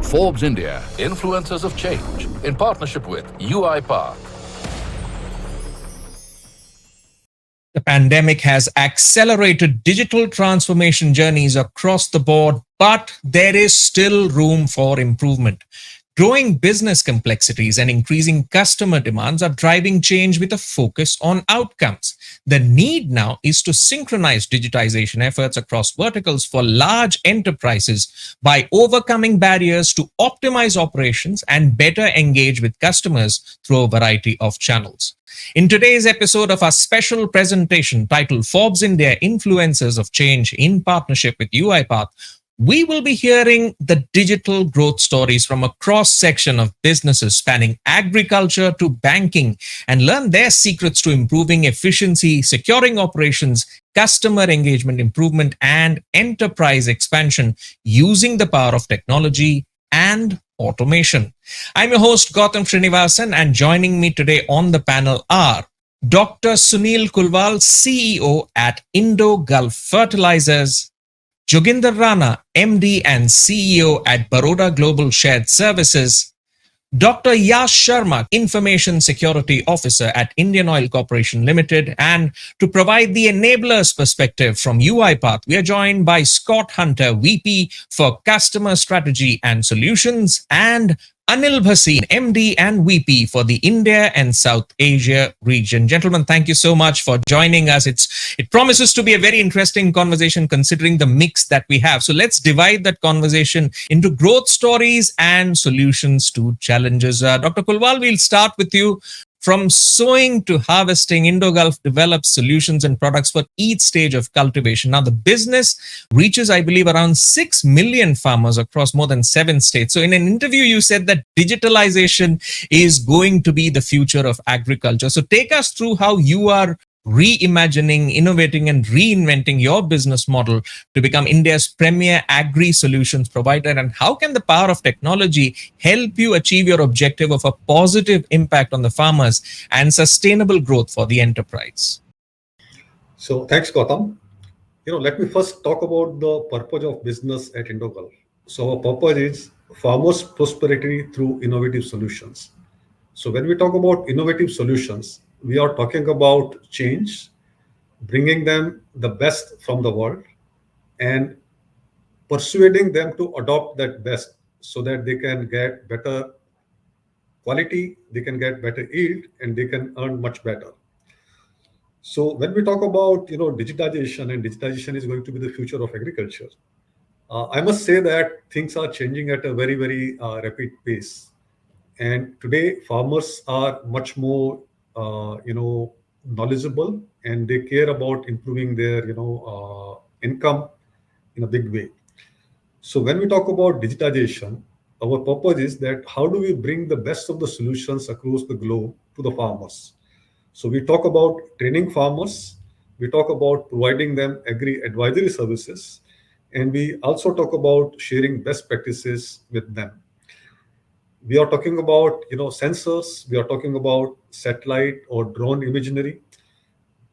Forbes India Influencers of Change in partnership with UiPath. The pandemic has accelerated digital transformation journeys across the board, but there is still room for improvement. Growing business complexities and increasing customer demands are driving change with a focus on outcomes. The need now is to synchronize digitization efforts across verticals for large enterprises by overcoming barriers to optimize operations and better engage with customers through a variety of channels. In today's episode of our special presentation titled Forbes India Influencers of Change in partnership with UiPath, we will be hearing the digital growth stories from a cross-section of businesses spanning agriculture to banking and learn their secrets to improving efficiency, securing operations, customer engagement improvement, and enterprise expansion using the power of technology and automation. I'm your host, Gautam Srinivasan, and joining me today on the panel are Dr. Sunil Kulwal, CEO at Indo-Gulf Fertilizers, Joginder Rana, MD and CEO at Baroda Global Shared Services, Dr. Yash Sharma, Information Security Officer at Indian Oil Corporation Limited, and to provide the enablers perspective from UiPath, we are joined by Scott Hunter, VP for Customer Strategy and Solutions, and Anil Bhasin, MD and VP for the India and South Asia region. Gentlemen, thank you so much for joining us. It promises to be a very interesting conversation considering the mix that we have. So let's divide that conversation into growth stories and solutions to challenges. Dr. Kulwal, we'll start with you. From sowing to harvesting, Indo-Gulf develops solutions and products for each stage of cultivation. Now, the business reaches, I believe, around 6 million farmers across more than 7 states. So in an interview, you said that digitalization is going to be the future of agriculture. So take us through how you are reimagining, innovating, and reinventing your business model to become India's premier agri-solutions provider, and how can the power of technology help you achieve your objective of a positive impact on the farmers and sustainable growth for the enterprise? So thanks, Gautam. Let me first talk about the purpose of business at Indo-Gulf. So our purpose is farmers' prosperity through innovative solutions. So when we talk about innovative solutions, we are talking about change, bringing them the best from the world and persuading them to adopt that best so that they can get better quality, they can get better yield, and they can earn much better. So when we talk about digitization, and digitization is going to be the future of agriculture, I must say that things are changing at a very, very rapid pace. And today, farmers are much more knowledgeable, and they care about improving their income in a big way. So when we talk about digitization, our purpose is that how do we bring the best of the solutions across the globe to the farmers? So we talk about training farmers, we talk about providing them agri advisory services, and we also talk about sharing best practices with them. We are talking about sensors, we are talking about satellite or drone imagery,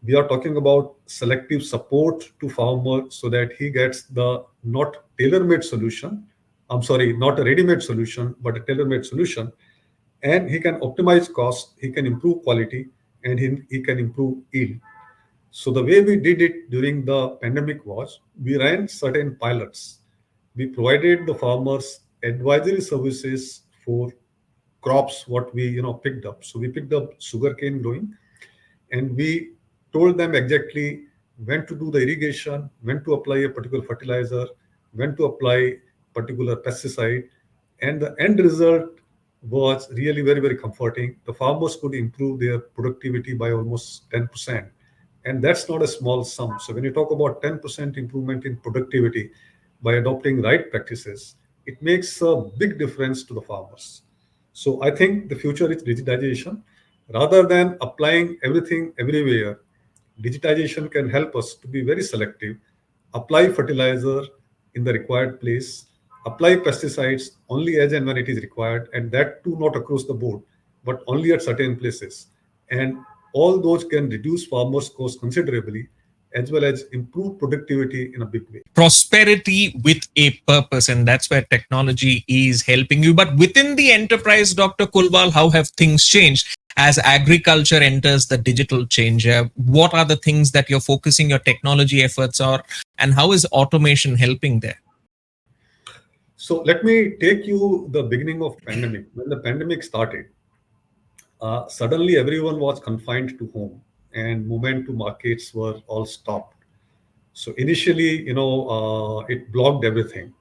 we are talking about selective support to farmer so that he gets the not tailor-made solution, not a ready-made solution, but a tailor-made solution, and he can optimize cost, he can improve quality, and he can improve yield. So the way we did it during the pandemic was we ran certain pilots. We provided the farmers advisory services for crops what we picked up. So we picked up sugarcane growing, and we told them exactly when to do the irrigation, when to apply a particular fertilizer, when to apply particular pesticide, and the end result was really very, very comforting. The farmers could improve their productivity by almost 10%. And that's not a small sum. So when you talk about 10% improvement in productivity by adopting right practices, it makes a big difference to the farmers. So I think the future is digitization. Rather than applying everything everywhere, digitization can help us to be very selective, apply fertilizer in the required place, apply pesticides only as and when it is required, and that too not across the board, but only at certain places. And all those can reduce farmers' costs considerably, as well as improve productivity in a big way. Prosperity with a purpose, and that's where technology is helping you. But within the enterprise, Dr. Kulwal, how have things changed as agriculture enters the digital change? What are the things that you're focusing your technology efforts on, and how is automation helping there? So let me take you the beginning of pandemic. When the pandemic started, suddenly everyone was confined to home and movement to markets were all stopped. So initially, it blocked everything.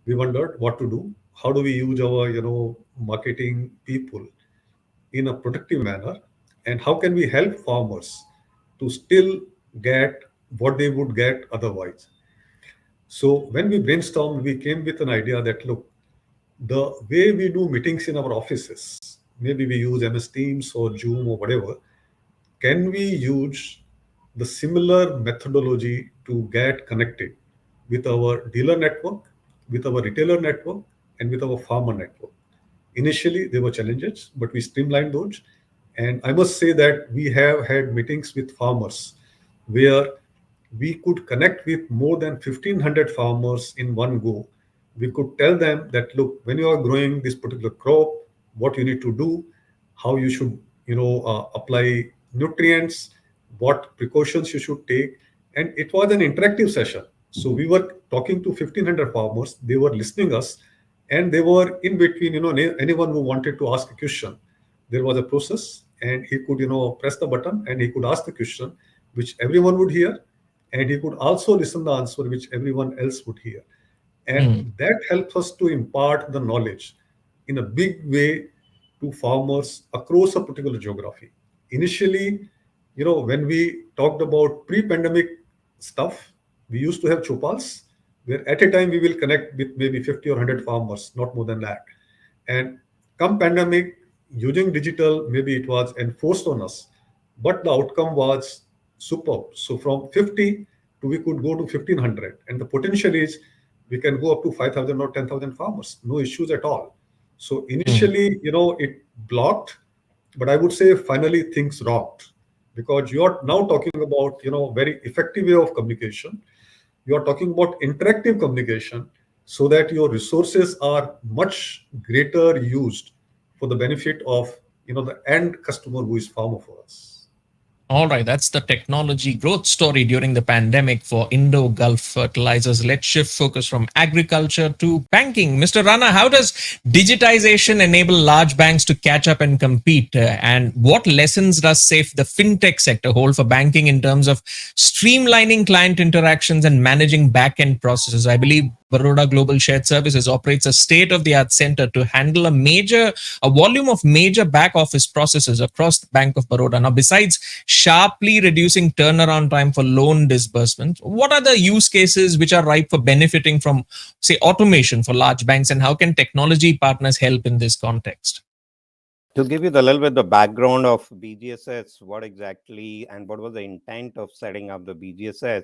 We wondered what to do. How do we use our, marketing people in a productive manner? And how can we help farmers to still get what they would get otherwise? So when we brainstormed, we came with an idea that look, the way we do meetings in our offices, maybe we use MS Teams or Zoom or whatever, can we use the similar methodology to get connected with our dealer network, with our retailer network, and with our farmer network? Initially, there were challenges, but we streamlined those. And I must say that we have had meetings with farmers where we could connect with more than 1,500 farmers in one go. We could tell them that, look, when you are growing this particular crop, what you need to do, how you should, apply nutrients, what precautions you should take. And it was an interactive session. So we were talking to 1,500 farmers. They were listening us, and they were in between. Anyone who wanted to ask a question, there was a process, and he could, press the button, and he could ask the question, which everyone would hear, and he could also listen the answer which everyone else would hear. And that helps us to impart the knowledge in a big way to farmers across a particular geography. Initially, when we talked about pre-pandemic stuff, we used to have chopals where at a time we will connect with maybe 50 or 100 farmers, not more than that. And come pandemic, using digital, maybe it was enforced on us, but the outcome was superb. So from 50 to we could go to 1,500, and the potential is we can go up to 5,000 or 10,000 farmers, no issues at all. So initially, it blocked, but I would say finally things rocked, because you are now talking about, very effective way of communication. You are talking about interactive communication so that your resources are much greater used for the benefit of, the end customer who is farmer for us. All right, that's the technology growth story during the pandemic for Indo-Gulf Fertilizers. Let's shift focus from agriculture to banking. Mr. Rana, how does digitization enable large banks to catch up and compete? And what lessons does, say, the fintech sector hold for banking in terms of streamlining client interactions and managing back-end processes? I believe Baroda Global Shared Services operates a state-of-the-art center to handle a volume of major back-office processes across the Bank of Baroda. Now, besides sharply reducing turnaround time for loan disbursements, what are the use cases which are ripe for benefiting from, say, automation for large banks, and how can technology partners help in this context? To give you the little bit the background of BGSS, what exactly and what was the intent of setting up the BGSS,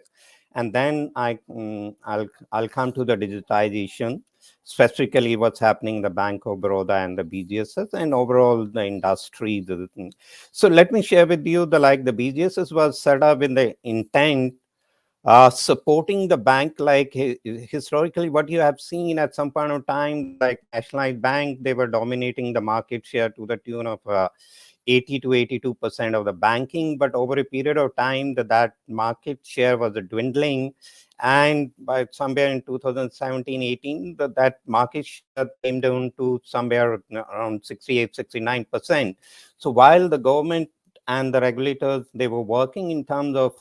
and then I'll come to the digitization, specifically what's happening in the Bank of Baroda and the BGSS and overall the industry. So let me share with you the BGSS was set up in the intent supporting the bank. Like historically, what you have seen at some point of time, like Nationalized Bank, they were dominating the market share to the tune of 80 to 82% of the banking. But over a period of time, that market share was dwindling. And by somewhere in 2017-18, that market share came down to somewhere around 68-69%. So while the government and the regulators, they were working in terms of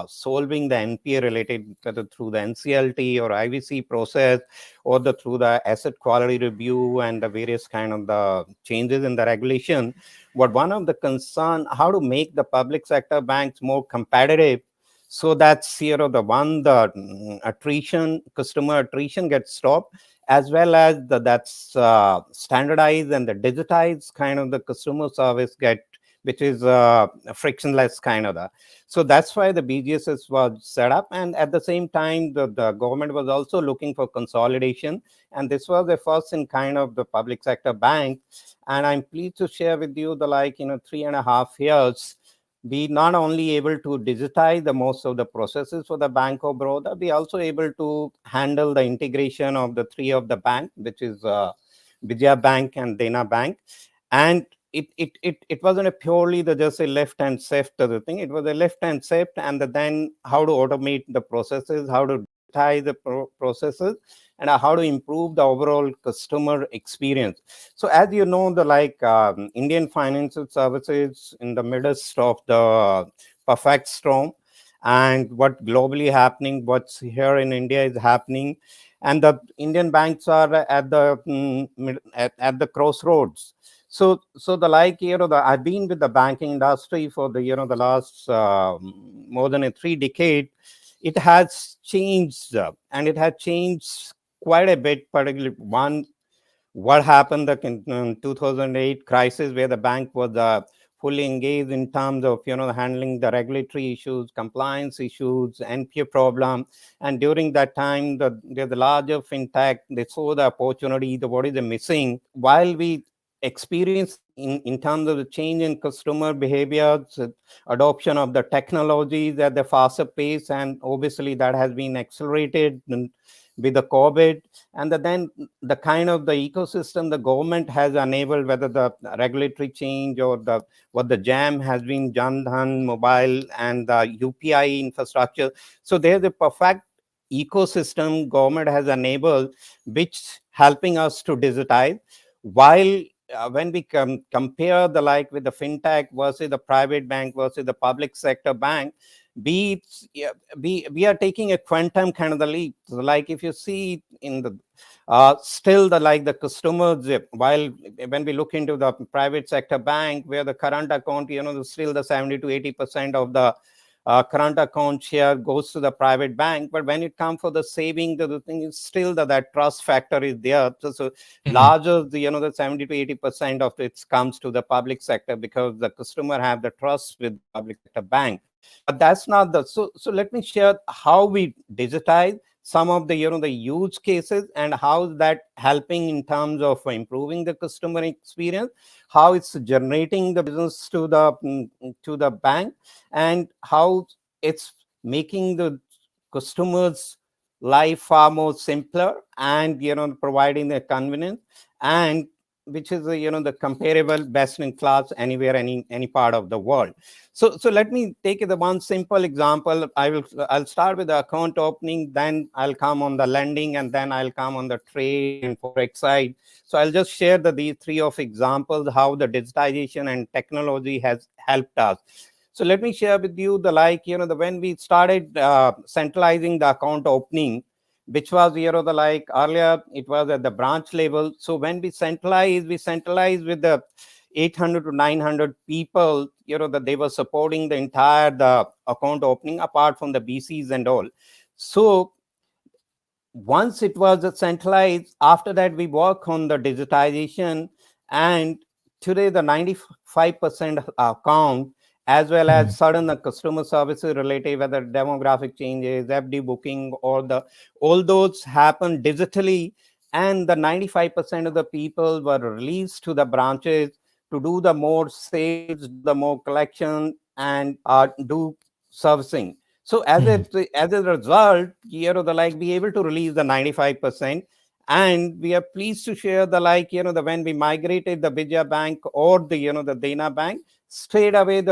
solving the NPA related, whether through the NCLT or IVC process or through the asset quality review and the various kind of the changes in the regulation. But one of the concern, how to make the public sector banks more competitive, so that's the attrition, customer attrition gets stopped, as well as that's standardized and the digitized kind of the customer service which is frictionless kind of that. So that's why the BGSS was set up. And at the same time, the government was also looking for consolidation. And this was the first in kind of the public sector bank. And I'm pleased to share with you the 3.5 years, we not only able to digitize the most of the processes for the Bank of Baroda, we also able to handle the integration of the three of the bank, which is Vijaya Bank and Dena Bank. And it wasn't a purely the just a left and shift other thing. It was a left and shift, and then how to automate the processes, how to digitize the processes, and how to improve the overall customer experience. So as you know, the Indian financial services in the midst of the perfect storm, and what globally happening, what's here in India is happening, and the Indian banks are at the at the crossroads. So I've been with the banking industry for the the last more than 3 decades. It has changed, and it has changed quite a bit. Particularly one, what happened in 2008 crisis, where the bank was fully engaged in terms of handling the regulatory issues, compliance issues, NPA problem. And during that time, the larger fintech, they saw the opportunity, what is the missing, while we experience in terms of the change in customer behaviors, adoption of the technologies at the faster pace, and obviously that has been accelerated with the COVID. And then the kind of the ecosystem the government has enabled, whether the regulatory change or what the jam has been, Jan Dhan mobile and the UPI infrastructure. So there's a perfect ecosystem government has enabled, which helping us to digitize. While when we compare the with the fintech versus the private bank versus the public sector bank, we are taking a quantum kind of the leap. So like if you see in the still the customers, while when we look into the private sector bank, where the current account, still the 70 to 80% of the current account share goes to the private bank. But when it comes for the saving, the thing is still that trust factor is there. So larger, the 70 to 80% of it comes to the public sector, because the customer have the trust with the public sector bank. But that's not so let me share how we digitize some of the the use cases, and how is that helping in terms of improving the customer experience, how it's generating the business to the bank, and how it's making the customers life far more simpler, and providing the convenience, and which is the comparable best in class anywhere, any part of the world. So let me take the one simple example. I'll start with the account opening, then I'll come on the lending, and then I'll come on the trade and forex side. So I'll just share these three of examples how the digitization and technology has helped us. So let me share with you when we started centralizing the account opening, which was earlier it was at the branch level. So when we centralized with the 800 to 900 people, that they were supporting the entire the account opening, apart from the BCs and all. So once it was centralized, after that we work on the digitization, and today the 95% account, as well as certain customer services related, whether demographic changes, FD booking, all those happen digitally. And the 95% of the people were released to the branches to do the more sales, the more collection, and do servicing. So as a result, be able to release the 95%. And we are pleased to share when we migrated the Vijaya Bank or the Dena Bank, straight away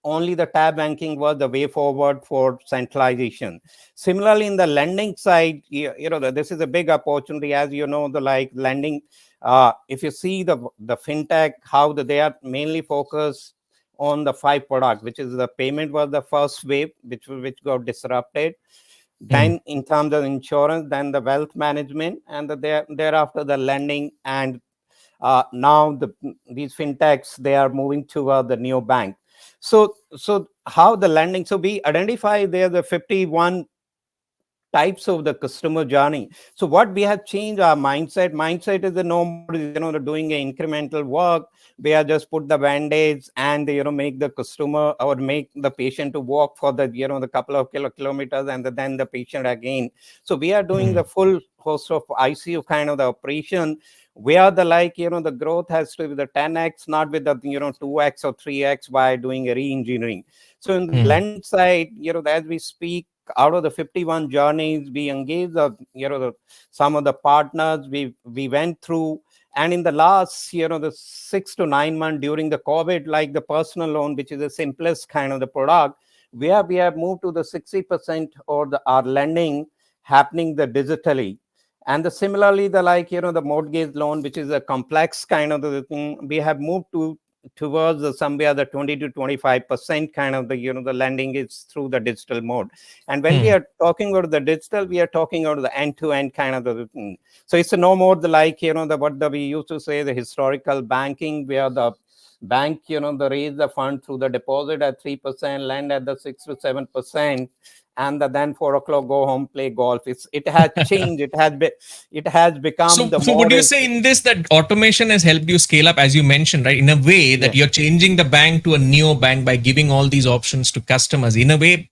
only the tab banking was the way forward for centralization. Similarly, in the lending side, this is a big opportunity. As you know, the lending, if you see the fintech, how they are mainly focused on the 5 products, which is the payment was the first wave, which got disrupted. Then in terms of insurance, then the wealth management, and thereafter the lending, and now these fintechs, they are moving toward the neobank. So how the lending? So we identify there the 51 types of the customer journey. So what we have changed our mindset. Mindset is no more doing an incremental work. We are just put the band-aids and make the customer or make the patient to walk for the the couple of kilometers, and then the patient again. So we are doing the full host of ICU kind of the operation, where the the growth has to be the 10x, not with the 2x or 3x by doing a re-engineering. So in the lending side, as we speak, out of the 51 journeys, we engaged some of the partners we went through. And in the last, the 6 to 9 months during the COVID, like the personal loan, which is the simplest kind of the product, where we have moved to the 60% or our lending happening digitally. And similarly, the mortgage loan, which is a complex kind of the thing, we have moved towards somewhere the 20 to 25% kind of the lending is through the digital mode. And when we are talking about the digital, we are talking about the end-to-end kind of the thing. So it's no more we used to say the historical banking, where the bank they raise the fund through the deposit at 3%, lend at the 6 to 7%, and then 4 o'clock go home, play golf. It has changed. It has become so would you say in this that automation has helped you scale up, as you mentioned, right, in a way that you're changing the bank to a neo bank by giving all these options to customers? In a way,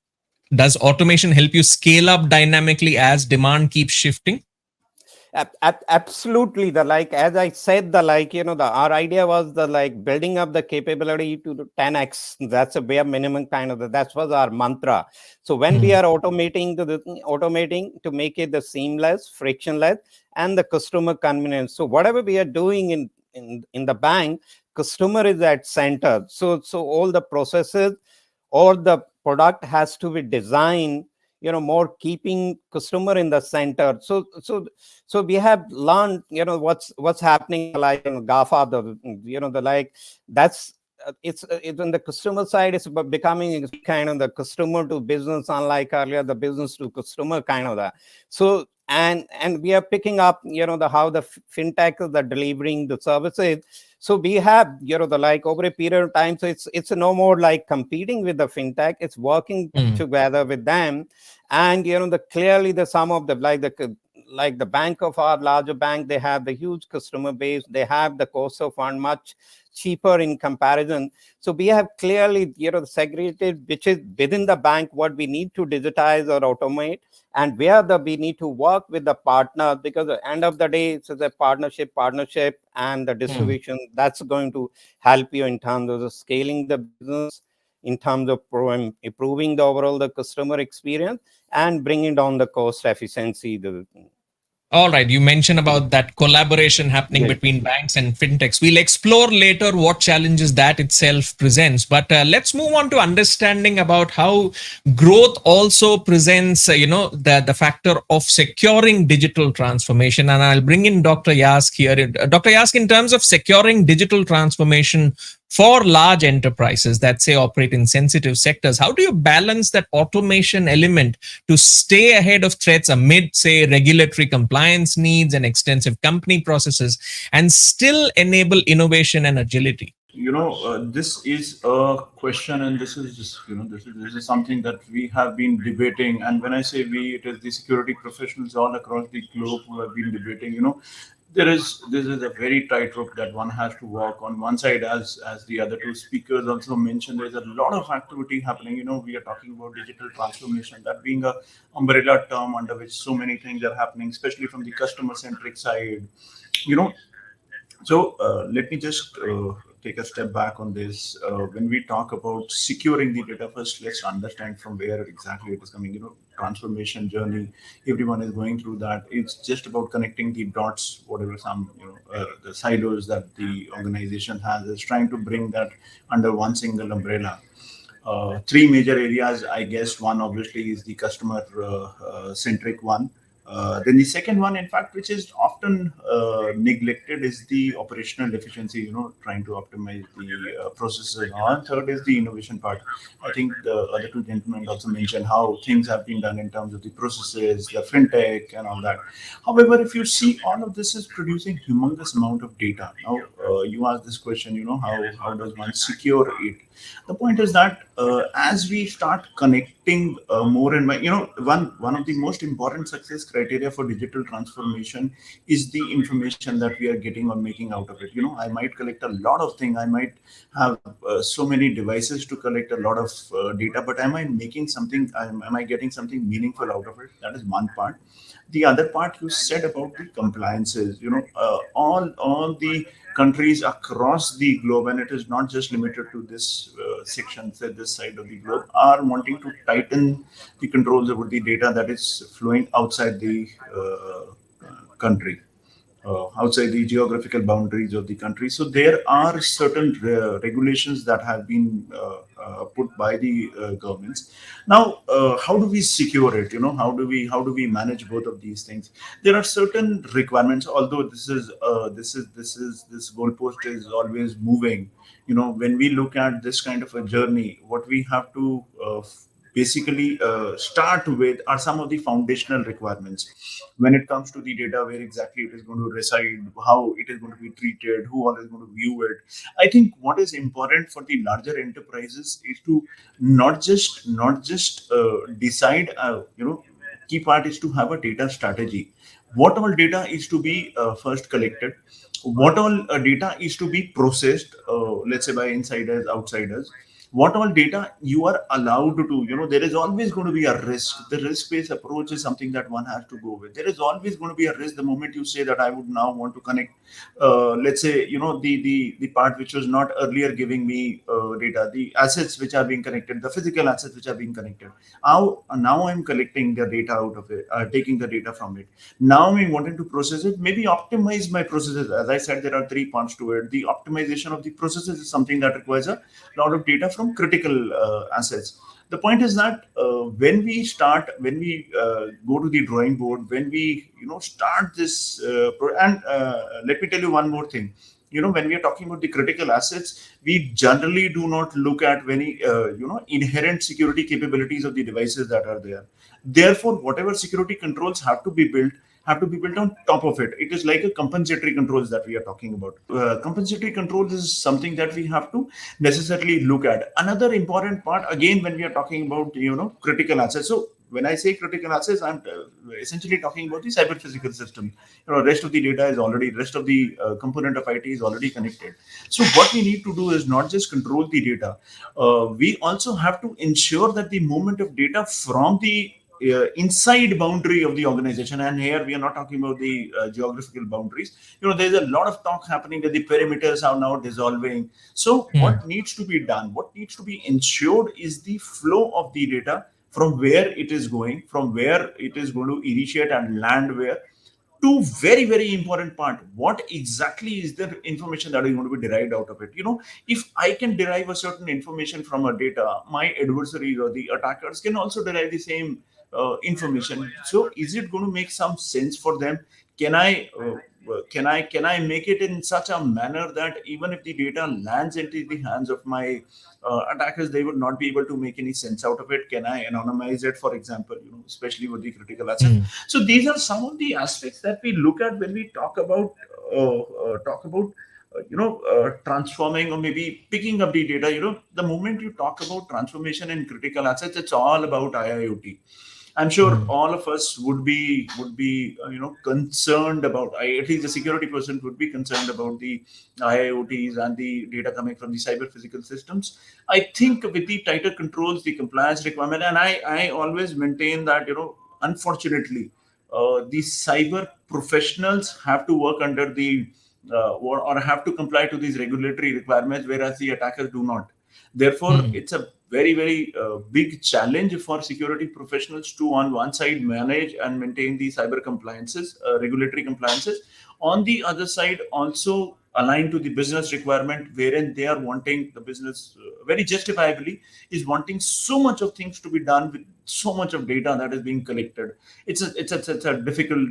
does automation help you scale up dynamically as demand keeps shifting? Absolutely. As I said, our idea was building up the capability to 10x. That's a bare minimum kind of that was our mantra. So when we are automating to make it the seamless, frictionless, and the customer convenience. So whatever we are doing in the bank, customer is at center. So all the processes or the product has to be designed more keeping customer in the center. So we have learned what's happening in GAFA, that's it's on the customer side. It's becoming kind of the customer to business, unlike earlier the business to customer kind of that. So and we are picking up how the fintech is delivering the services. So we have over a period of time, so it's no more competing with the fintech, it's working together with them. And clearly the sum of the the bank of our larger bank, they have the huge customer base, they have the cost of fund much cheaper in comparison. So we have clearly segregated which is within the bank what we need to digitize or automate, and where we need to work with the partner, because at the end of the day it's a partnership, and the distribution that's going to help you in terms of scaling the business, in terms of improving the overall the customer experience and bringing down the cost efficiency. All right, you mentioned about that collaboration happening between banks and fintechs. We'll explore later what challenges that itself presents. But let's move on to understanding about how growth also presents, the factor of securing digital transformation. And I'll bring in Dr. Yask here. Dr. Yask, in terms of securing digital transformation for large enterprises that say operate in sensitive sectors, how do you balance that automation element to stay ahead of threats amid, say, regulatory compliance needs and extensive company processes, and still enable innovation and agility? This is a question, and this is just, this is something that we have been debating. And when I say we, it is the security professionals all across the globe who have been debating. This is a very tightrope that one has to walk. On one side, as the other two speakers also mentioned, there's a lot of activity happening. We are talking about digital transformation, that being a umbrella term under which so many things are happening, especially from the customer centric side. So let me just take a step back on this. When we talk about securing the data, first let's understand from where exactly it is coming. Transformation journey, everyone is going through that. It's just about connecting the dots, whatever the silos that the organization has, is trying to bring that under one single umbrella. Three major areas, I guess. One obviously is the customer centric one. Then the second one, in fact, which is often neglected, is the operational efficiency, trying to optimize the processes. And third is the innovation part. I think the other two gentlemen also mentioned how things have been done in terms of the processes, the fintech and all that. However, if you see, all of this is producing humongous amount of data. Now, you asked this question, how does one secure it? The point is that as we start connecting putting more and more, one of the most important success criteria for digital transformation is the information that we are getting or making out of it. I might collect a lot of things, I might have so many devices to collect a lot of data, but am I making something, am I getting something meaningful out of it? That is one part. The other part you said about the compliances, all the countries across the globe, and it is not just limited to this section, say this side of the globe, are wanting to tighten the controls over the data that is flowing outside the country, outside the geographical boundaries of the country. So there are certain regulations that have been put by the governments. Now, how do we secure it? How do we manage both of these things? There are certain requirements. Although this goalpost is always moving. When we look at this kind of a journey, what we have to basically start with are some of the foundational requirements when it comes to the data, where exactly it is going to reside, how it is going to be treated, who all is going to view it. I think what is important for the larger enterprises is to not just decide. Key part is to have a data strategy. What all data is to be first collected? What all data is to be processed? Let's say by insiders, outsiders. What all data you are allowed to do. There is always going to be a risk. The risk based approach is something that one has to go with. There is always going to be a risk the moment you say that I would now want to connect, let's say, the part which was not earlier giving me data, the assets which are being connected, the physical assets which are being connected. Now I'm collecting the data out of it, taking the data from it. Now I'm wanting to process it, maybe optimize my processes. As I said, there are three parts to it. The optimization of the processes is something that requires a lot of data from critical assets. The point is that when we go to the drawing board, when we start this, and let me tell you one more thing. When we are talking about the critical assets, we generally do not look at many inherent security capabilities of the devices that are there. Therefore, whatever security controls have to be built on top of it. It is like a compensatory controls that we are talking about. Compensatory controls is something that we have to necessarily look at. Another important part, again, when we are talking about critical assets. So when I say critical assets, I'm essentially talking about the cyber physical system. Rest of the data is already, rest of the component of IT is already connected. So what we need to do is not just control the data. We also have to ensure that the movement of data from the inside boundary of the organization, and here we are not talking about the geographical boundaries. There's a lot of talk happening that the perimeters are now dissolving. So what needs to be done, what needs to be ensured is the flow of the data from where it is going, from where it is going to initiate and land where. Two very, very important part: what exactly is the information that is going to be derived out of it? If I can derive a certain information from a data, my adversaries or the attackers can also derive the same information. So is it going to make some sense for them? Can I make it in such a manner that even if the data lands into the hands of my attackers, they would not be able to make any sense out of it? Can I anonymize it, for example, especially with the critical assets? So these are some of the aspects that we look at when we talk about transforming or maybe picking up the data. The moment you talk about transformation in critical assets, it's all about IIoT. I'm sure all of us would be concerned about. At least the security person would be concerned about the IIoTs and the data coming from the cyber physical systems. I think with the tighter controls, the compliance requirement, and I always maintain that unfortunately, the cyber professionals have to work under the or have to comply to these regulatory requirements, whereas the attackers do not. Therefore, it's a very, very big challenge for security professionals to, on one side, manage and maintain the cyber compliances, regulatory compliances. On the other side, also align to the business requirement, wherein they are wanting the business very justifiably is wanting so much of things to be done so much of data that is being collected. It's a difficult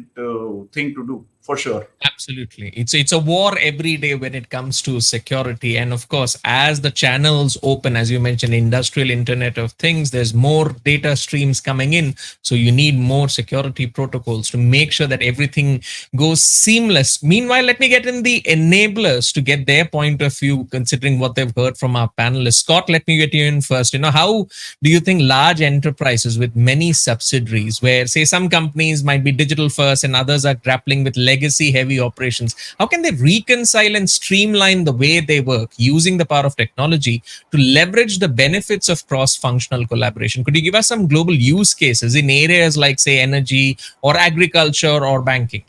thing to do for sure. Absolutely. It's a war every day when it comes to security. And of course, as the channels open, as you mentioned, industrial Internet of Things, there's more data streams coming in. So you need more security protocols to make sure that everything goes seamless. Meanwhile, let me get in the enablers to get their point of view, considering what they've heard from our panelists. Scott, let me get you in first. How do you think large enterprises with many subsidiaries, where say some companies might be digital first and others are grappling with legacy heavy operations, how can they reconcile and streamline the way they work using the power of technology to leverage the benefits of cross-functional collaboration? Could you give us some global use cases in areas like, say, energy or agriculture or banking?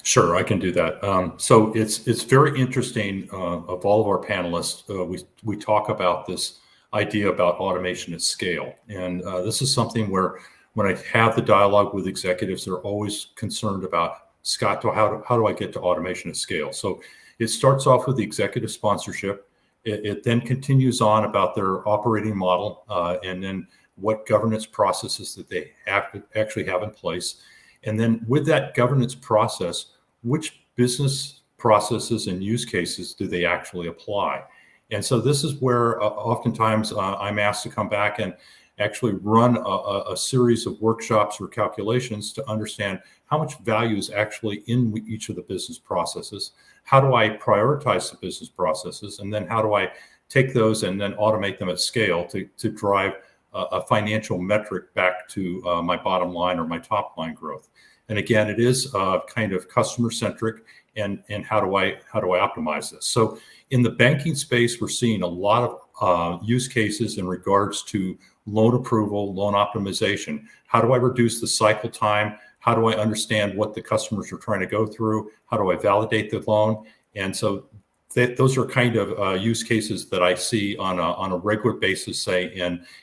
Sure, I can do that. So it's very interesting. Of all of our panelists, we talk about this idea about automation at scale, and this is something where when I have the dialogue with executives, they're always concerned about, Scott, how do I get to automation at scale? So it starts off with the executive sponsorship. It then continues on about their operating model, and then what governance processes that they actually have in place. And then with that governance process, which business processes and use cases do they actually apply? And so this is where oftentimes I'm asked to come back and actually run a series of workshops or calculations to understand how much value is actually in each of the business processes. How do I prioritize the business processes? And then how do I take those and then automate them at scale to drive a financial metric back to my bottom line or my top line growth? And again, it is kind of customer centric, and how do I optimize this? So in the banking space, we're seeing a lot of use cases in regards to loan approval, loan optimization. How do I reduce the cycle time? How do I understand what the customers are trying to go through? How do I validate the loan? And so those are kind of use cases that I see on a regular basis, say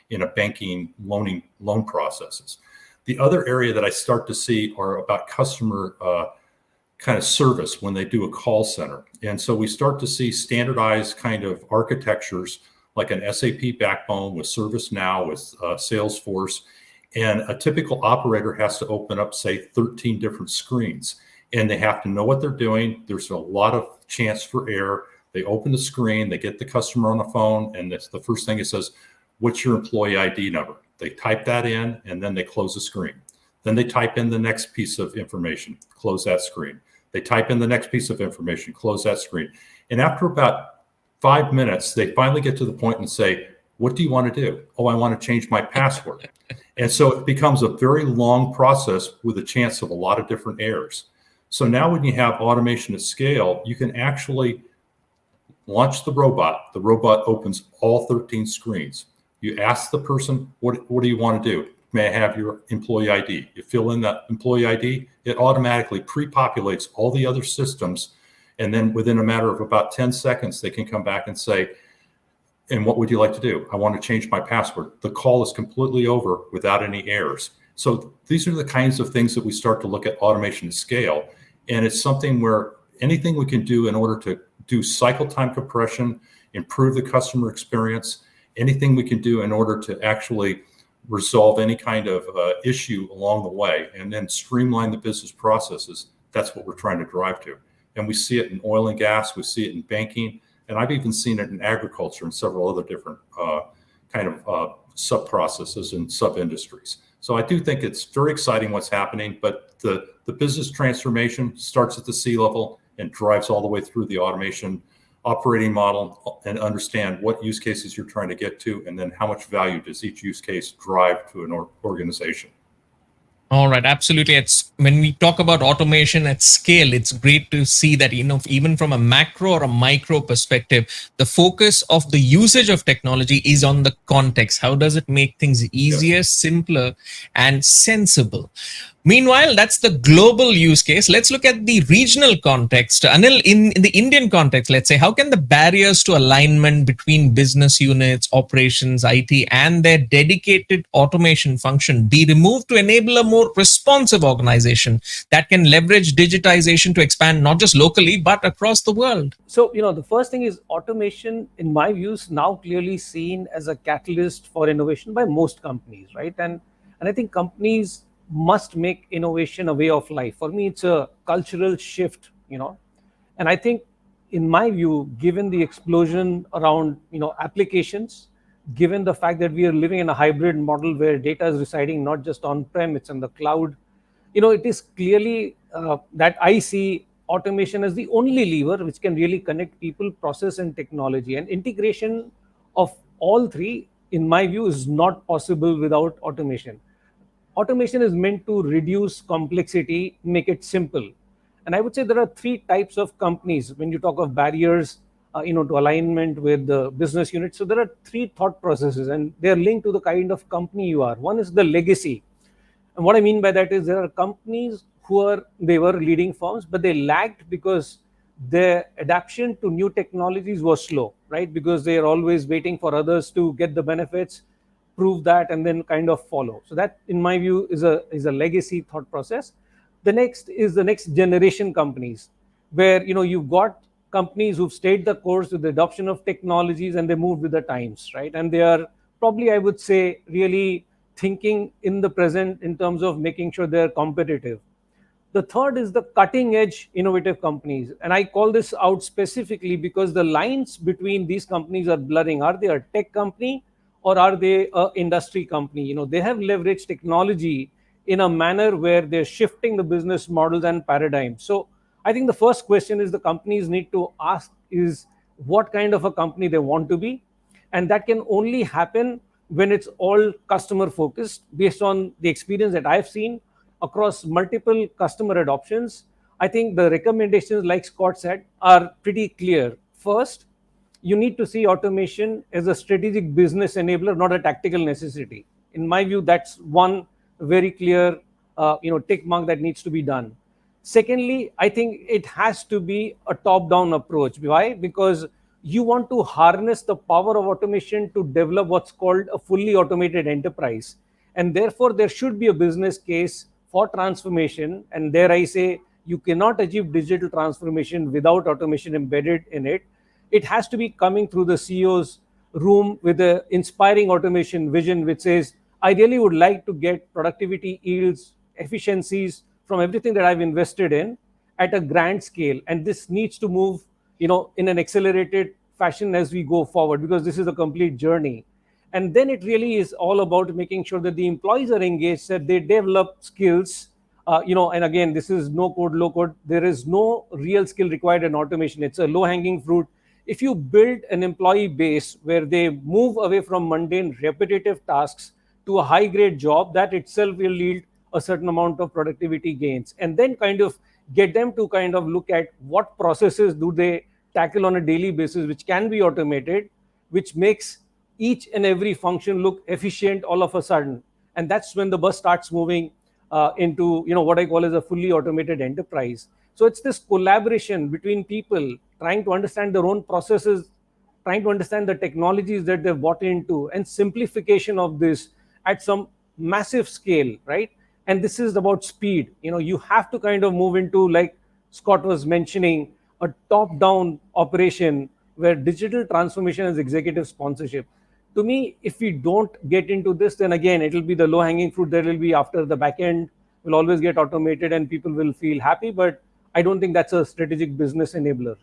in a banking loan processes. The other area that I start to see are about customer kind of service when they do a call center. And so we start to see standardized kind of architectures like an SAP backbone with ServiceNow, with Salesforce. And a typical operator has to open up, say, 13 different screens. And they have to know what they're doing. There's a lot of chance for error. They open the screen, they get the customer on the phone, and that's the first thing it says, what's your employee ID number? They type that in, and then they close the screen. Then they type in the next piece of information, close that screen. They type in the next piece of information, close that screen. And after about 5 minutes, they finally get to the point and say, what do you want to do? Oh, I want to change my password. And so it becomes a very long process with a chance of a lot of different errors. So now when you have automation at scale, you can actually launch the robot. The robot opens all 13 screens. You ask the person, what do you want to do? May I have your employee ID? You fill in that employee ID, it automatically pre-populates all the other systems. And then within a matter of about 10 seconds, they can come back and say, and what would you like to do? I want to change my password. The call is completely over without any errors. So these are the kinds of things that we start to look at automation at scale. And it's something where anything we can do in order to do cycle time compression, improve the customer experience, anything we can do in order to actually resolve any kind of issue along the way, and then streamline the business processes, that's what we're trying to drive to. And we see it in oil and gas, we see it in banking, and I've even seen it in agriculture and several other different kind of sub-processes and sub-industries. So I do think it's very exciting what's happening, but the business transformation starts at the C-level and drives all the way through the automation operating model, and understand what use cases you're trying to get to, and then how much value does each use case drive to an organization. All right, absolutely. It's when we talk about automation at scale, it's great to see that, even from a macro or a micro perspective, the focus of the usage of technology is on the context. How does it make things easier, simpler, and sensible? Meanwhile, that's the global use case. Let's look at the regional context. Anil, in the Indian context, let's say, how can the barriers to alignment between business units, operations, IT, and their dedicated automation function be removed to enable a more responsive organization that can leverage digitization to expand not just locally, but across the world? So, the first thing is automation, in my view, is now clearly seen as a catalyst for innovation by most companies, right? And And I think companies must make innovation a way of life. For me, it's a cultural shift, and I think, in my view, given the explosion around applications, given the fact that we are living in a hybrid model where data is residing not just on prem, it's in the cloud, it is clearly that I see automation as the only lever which can really connect people, process, and technology. And integration of all three, in my view, is not possible without automation. Automation is meant to reduce complexity, make it simple. And I would say there are three types of companies when you talk of barriers, to alignment with the business unit. So there are three thought processes, and they are linked to the kind of company you are. One is the legacy, and what I mean by that is there are companies they were leading firms, but they lagged because their adaptation to new technologies was slow, right? Because they are always waiting for others to get the benefits, prove that, and then kind of follow. So that, in my view, is a legacy thought process. The next is the next generation companies, where you've got companies who've stayed the course with the adoption of technologies and they moved with the times, right? And they are probably, I would say, really thinking in the present in terms of making sure they're competitive. The third is the cutting edge innovative companies. And I call this out specifically because the lines between these companies are blurring. Are they a tech company or are they a industry company? They have leveraged technology in a manner where they're shifting the business models and paradigms. So I think the first question is the companies need to ask is what kind of a company they want to be. And that can only happen when it's all customer focused based on the experience that I've seen across multiple customer adoptions. I think the recommendations, like Scott said, are pretty clear. First, you need to see automation as a strategic business enabler, not a tactical necessity. In my view, that's one very clear tick mark that needs to be done. Secondly, I think it has to be a top-down approach. Why? Because you want to harness the power of automation to develop what's called a fully automated enterprise. And therefore, there should be a business case for transformation. And there I say, you cannot achieve digital transformation without automation embedded in it. It has to be coming through the CEO's room with an inspiring automation vision, which says, I really would like to get productivity, yields, efficiencies from everything that I've invested in at a grand scale. And this needs to move, in an accelerated fashion as we go forward, because this is a complete journey. And then it really is all about making sure that the employees are engaged, that they develop skills, and again, this is no code, low code. There is no real skill required in automation. It's a low hanging fruit. If you build an employee base where they move away from mundane, repetitive tasks to a high grade job, that itself will yield a certain amount of productivity gains. And then kind of get them to kind of look at what processes do they tackle on a daily basis, which can be automated, which makes each and every function look efficient all of a sudden. And that's when the bus starts moving into what I call as a fully automated enterprise. So it's this collaboration between people trying to understand their own processes, trying to understand the technologies that they've bought into, and simplification of this at some massive scale, right? And this is about speed. You have to kind of move into, like Scott was mentioning, a top-down operation where digital transformation is executive sponsorship. To me, if we don't get into this, then again, it'll be the low-hanging fruit that will be after the back end will always get automated and people will feel happy. But I don't think that's a strategic business enabler.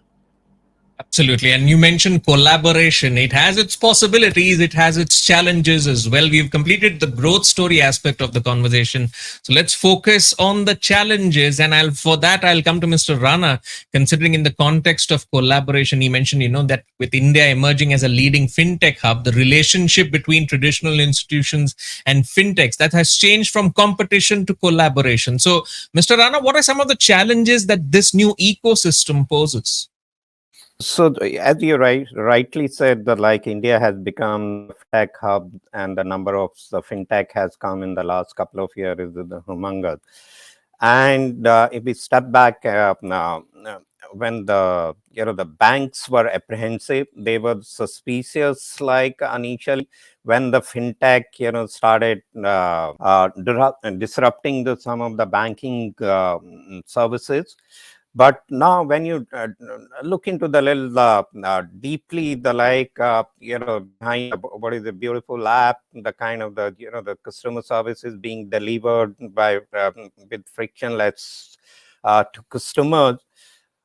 Absolutely. And you mentioned collaboration. It has its possibilities, it has its challenges as well. We've completed the growth story aspect of the conversation. So let's focus on the challenges. And for that, I'll come to Mr. Rana. Considering in the context of collaboration, he mentioned, that with India emerging as a leading fintech hub, the relationship between traditional institutions and fintechs, that has changed from competition to collaboration. So, Mr. Rana, what are some of the challenges that this new ecosystem poses? So, as you rightly said, that like India has become a tech hub, and the number of the fintech has come in the last couple of years is the humongous. And if we step back now, when the banks were apprehensive, they were suspicious. Like initially, when the fintech started disrupting some of the banking services. But now when you look into the little deeply, the behind what is a beautiful app, the kind of the customer service is being delivered by with frictionless to customers.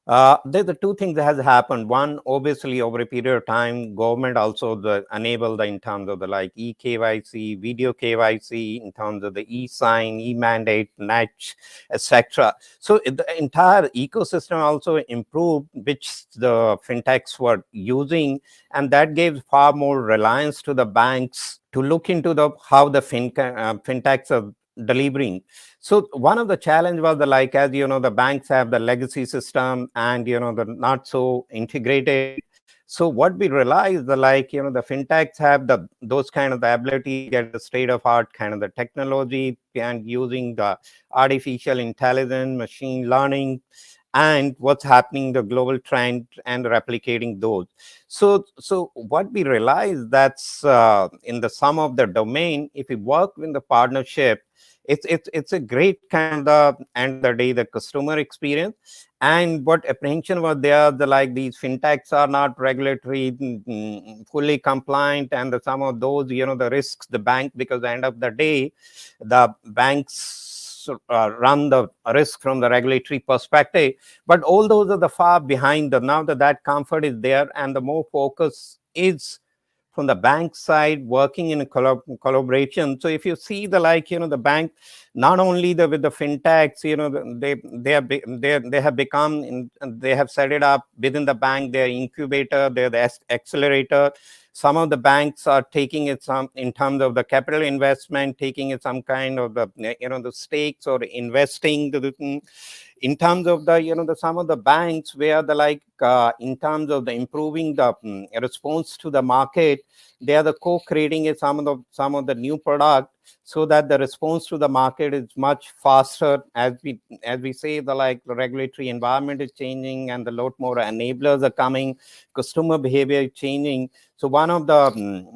There's the two things that has happened. One, obviously, over a period of time, government also enabled in terms of the like eKYC, video KYC, in terms of the e-sign, e-mandate, NACH, etc. So the entire ecosystem also improved, which the fintechs were using, and that gave far more reliance to the banks to look into how the fintechs are delivering. So one of the challenge was as the banks have the legacy system and the not so integrated. So what we realized the the fintechs have those kind of the ability to get the state of art kind of the technology and using the artificial intelligence, machine learning, and what's happening the global trend and replicating those. So what we realized that's in the sum of the domain, if we work in the partnership, it's a great kind of end of the day the customer experience. And what apprehension was there, these fintechs are not regulatory fully compliant, and some of those the risks the bank, because at the end of the day the banks run the risk from the regulatory perspective. But all those are the far behind now that comfort is there, and the more focus is from the bank side working in a collaboration. So if you see the bank, not only with the fintechs, they have become they have set it up within the bank, their incubator, they're the accelerator. Some of the banks are taking it some in terms of the capital investment, taking it some kind of the stakes or investing in terms of the some of the banks where in terms of the improving the response to the market, they are the co-creating some of the new product, so that the response to the market is much faster. As we say, the regulatory environment is changing and the lot more enablers are coming, customer behavior is changing. So one of the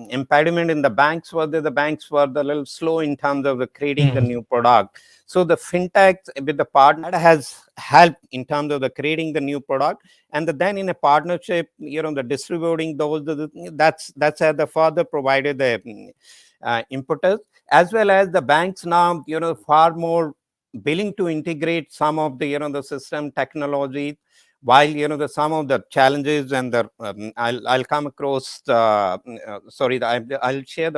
impediment in the banks was that the banks were the little slow in terms of the creating the new product. So the fintech with the partner has helped in terms of the creating the new product, and then in a partnership, the distributing those, that's how the further provided the impetus, as well as the banks now far more willing to integrate some of the the system technology. While the some of the challenges and the I'll come across I'll share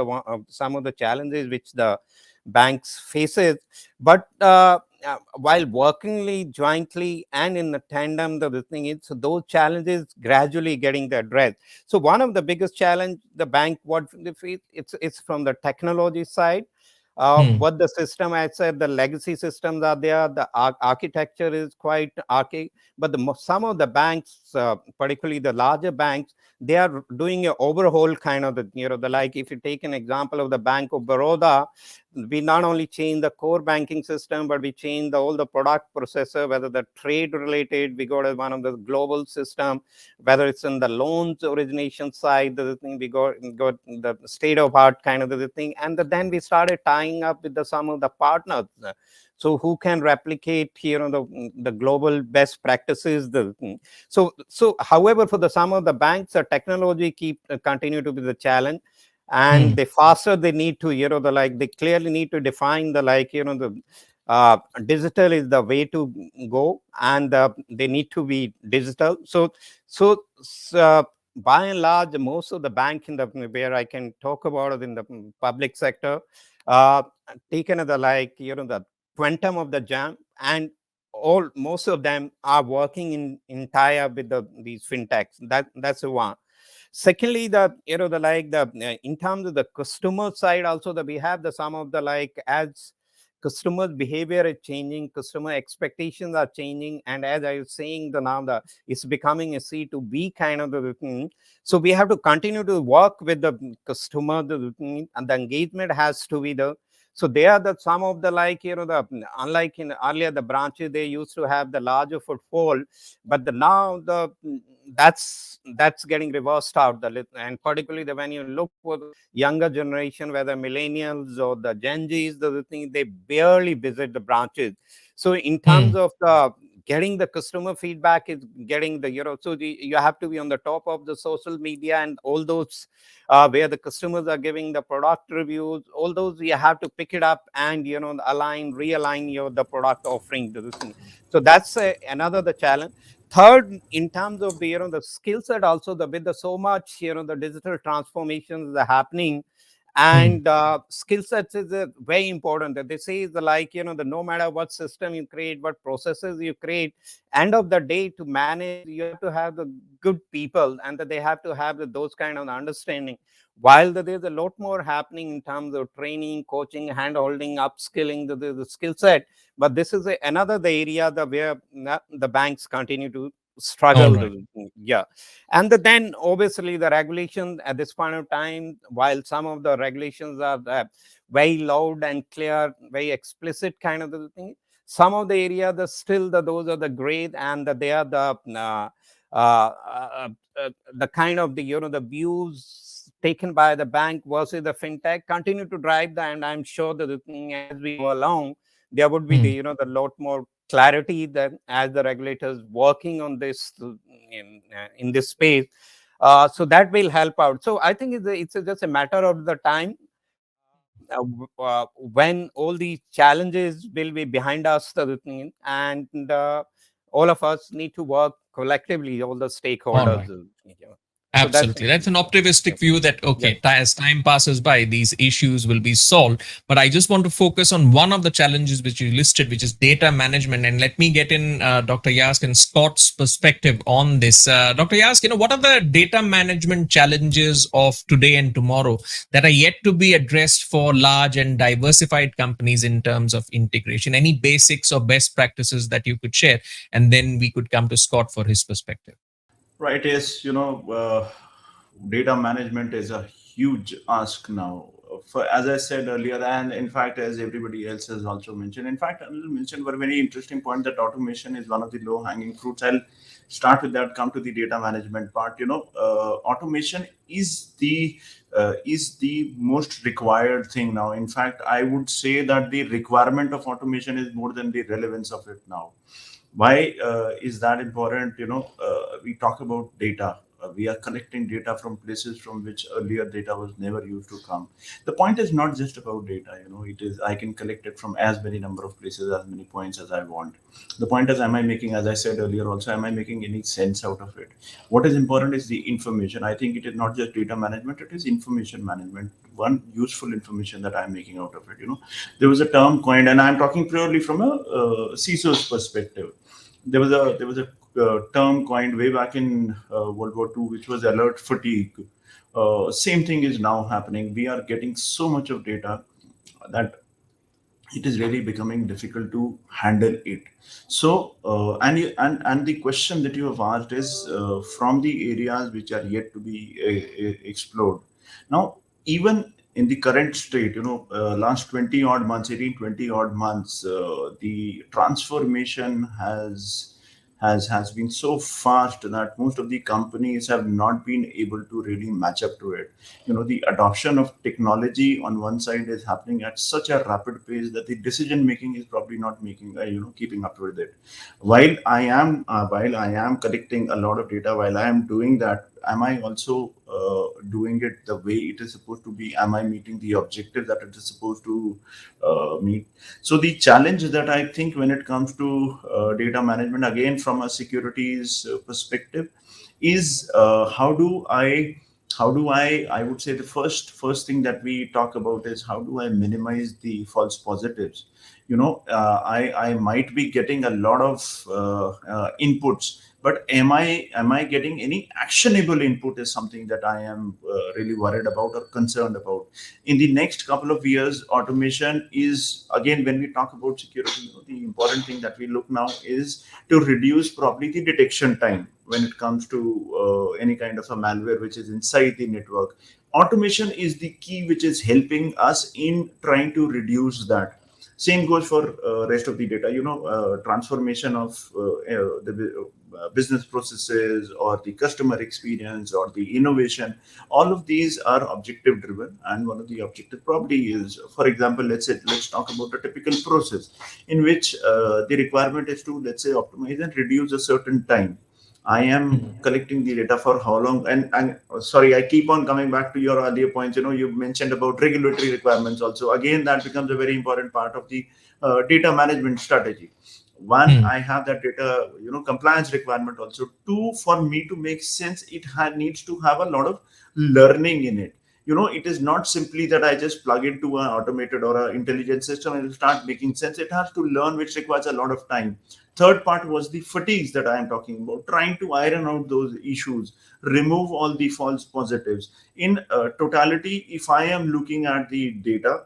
some of the challenges which the banks faces, but while working jointly and in the tandem, the thing is, so those challenges gradually getting addressed. So one of the biggest challenge the bank what they face, it's from the technology side. What the system, I said, the legacy systems are there, the architecture is quite archaic, but some of the banks, particularly the larger banks, they are doing an overhaul kind of if you take an example of the Bank of Baroda, we not only change the core banking system, but we change all the product processor, whether the trade related, we got as one of the global system, whether it's in the loans origination side, the thing we got the state of art kind of the thing, and then we started tying up with some of the partners. So who can replicate the global best practices? So however, for some of the banks, the technology continue to be the challenge, and the faster they need to they clearly need to define the digital is the way to go, and they need to be digital. So by and large, most of the bank in the where I can talk about it in the public sector, taken as the quantum of the jam, and most of them are working in tie-up with these fintechs. That's the one. Secondly, in terms of the customer side, also we have some of the as customers behavior is changing, customer expectations are changing, and as I was saying, it's becoming a C2B kind of the thing. So we have to continue to work with the customer, and the engagement has to be so they are some of the unlike in earlier the branches, they used to have the larger footfall, but now that's getting reversed out and particularly when you look for the younger generation, whether millennials or the Gen Zs, the thing, they barely visit the branches. So in terms of the getting the customer feedback, is getting the, so you have to be on the top of the social media and all those where the customers are giving the product reviews, all those you have to pick it up and, realign the product offering to this thing. So that's another the challenge. Third, in terms of the, the skill set also, with the so much, the digital transformations that are happening, and skill sets is very important. That they say is like, the no matter what system you create, what processes you create, end of the day, to manage, you have to have the good people, and that they have to have those kind of understanding. While there's a lot more happening in terms of training, coaching, hand holding, upskilling the skill set, but this is another the area where the banks continue to struggle. Yeah. And then obviously the regulation at this point of time, while some of the regulations are very loud and clear, very explicit kind of the thing, some of the area those are the gray, and they are the kind of the views taken by the bank versus the fintech continue to drive that. And I'm sure that the thing, as we go along, there would be the lot more clarity that as the regulators working on this in this space, so that will help out. So I think it's just a matter of the time when all these challenges will be behind us, and all of us need to work collectively, all the stakeholders. So Absolutely. That's an optimistic view that, okay, as time passes by, these issues will be solved. But I just want to focus on one of the challenges which you listed, which is data management. And let me get in Dr. Yask and Scott's perspective on this. Dr. Yask, what are the data management challenges of today and tomorrow that are yet to be addressed for large and diversified companies in terms of integration? Any basics or best practices that you could share? And then we could come to Scott for his perspective. Right. Yes. Data management is a huge ask now. As I said earlier, and in fact, as everybody else has also mentioned, in fact, Anil mentioned a very interesting point that automation is one of the low-hanging fruits. I'll start with that. Come to the data management part. Automation is the most required thing now. In fact, I would say that the requirement of automation is more than the relevance of it now. Why is that important? We talk about data. We are collecting data from places from which earlier data was never used to come. The point is not just about data. It is, I can collect it from as many number of places, as many points as I want. The point is, am I making, as I said earlier also, am I making any sense out of it? What is important is the information. I think it is not just data management, it is information management. One useful information that I'm making out of it. There was a term coined, and I'm talking purely from a CISO's perspective. There was a term coined way back in World War II, which was alert fatigue. Same thing is now happening. We are getting so much of data that it is really becoming difficult to handle it. So, and the question that you have asked is from the areas which are yet to be explored. Now, even in the current state, last 20 odd months, 18, 20 odd months, the transformation has been so fast that most of the companies have not been able to really match up to it. The adoption of technology on one side is happening at such a rapid pace that the decision making is probably not making, keeping up with it. While I am collecting a lot of data, while I am doing that, am I also doing it the way it is supposed to be? Am I meeting the objective that it is supposed to meet? So the challenge that I think when it comes to data management, again from a securities perspective, is how do I would say the first thing that we talk about is how do I minimize the false positives? I might be getting a lot of inputs, but am I getting any actionable input is something that I am really worried about or concerned about. In the next couple of years, automation is, again, when we talk about security, the important thing that we look now is to reduce probably the detection time when it comes to any kind of a malware which is inside the network. Automation is the key which is helping us in trying to reduce that. Same goes for rest of the data. Transformation of the business processes or the customer experience or the innovation. All of these are objective driven, and one of the objective probably is, for example, let's talk about a typical process in which the requirement is to, let's say, optimize and reduce a certain time. I am collecting the data for how long, and sorry, I keep on coming back to your earlier points. You mentioned about regulatory requirements also. Again, that becomes a very important part of the data management strategy. One, I have that data, compliance requirement also. Two, for me to make sense, it needs to have a lot of learning in it. It is not simply that I just plug into an automated or an intelligent system and it'll start making sense. It has to learn, which requires a lot of time. Third part was the fatigues that I am talking about, trying to iron out those issues, remove all the false positives. In totality, if I am looking at the data,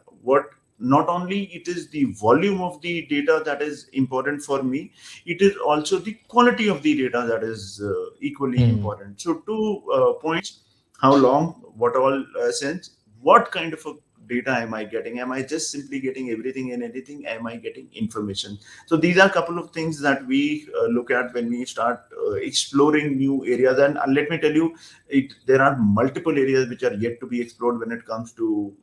not only it is the volume of the data that is important for me, it is also the quality of the data that is equally important. So 2 points: how long, what all sense, what kind of a data am I getting? Am I just simply getting everything and anything? Am I getting information? So these are a couple of things that we look at when we start exploring new areas. And let me tell you, there are multiple areas which are yet to be explored when it comes to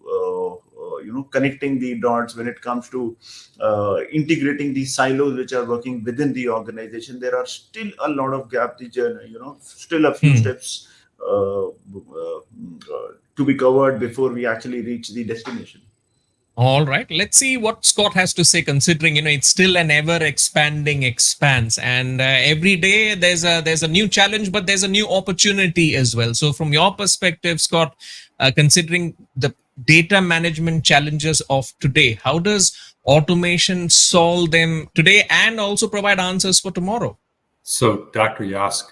connecting the dots, when it comes to integrating the silos which are working within the organization. There are still a lot of gaps, still a few steps to be covered before we actually reach the destination. All right, let's see what Scott has to say, considering it's still an ever expanding expanse, and every day there's a new challenge, but there's a new opportunity as well. So from your perspective, Scott, considering the data management challenges of today, how does automation solve them today and also provide answers for tomorrow? So Dr. Yask